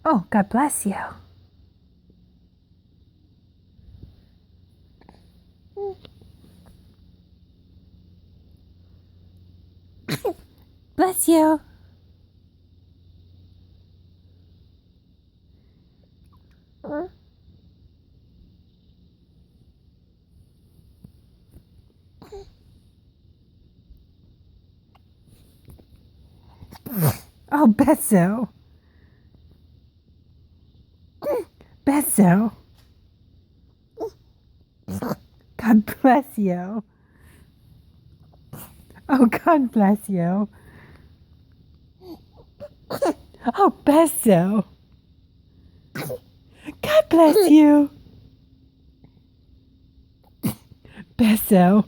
Oh, God bless you. Bless you. Oh, Besso. Besso. God bless you. Oh, God bless you. Oh, Besso. God bless you. Besso.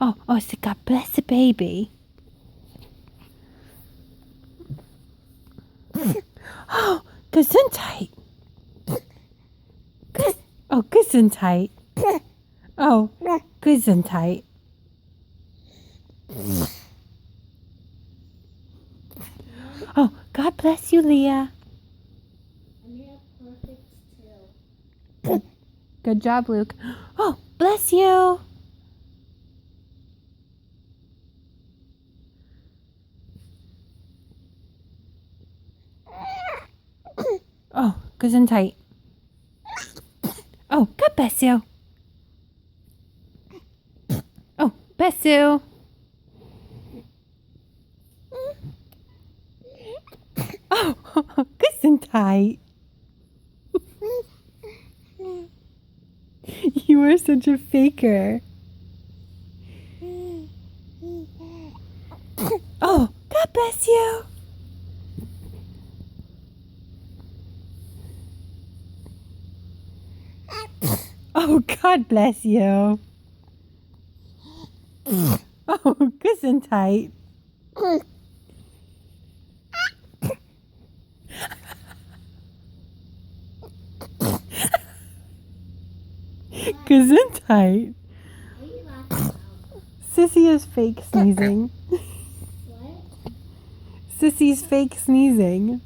Oh, so God bless the baby. Oh, Gesundheit. Oh, Gesundheit. Oh, Gesundheit. Oh, God bless you, Leah. And you have perfect tail. Good job, Luke. Oh, bless you. Oh, Gesundheit. Oh, God bless you. Oh, bless you. Oh, Gesundheit. You are such a faker. Oh, God bless you. Oh, God bless you. Oh, Gesundheit. Gesundheit. What are you laughing about? Sissy is fake sneezing. What? Sissy's fake sneezing.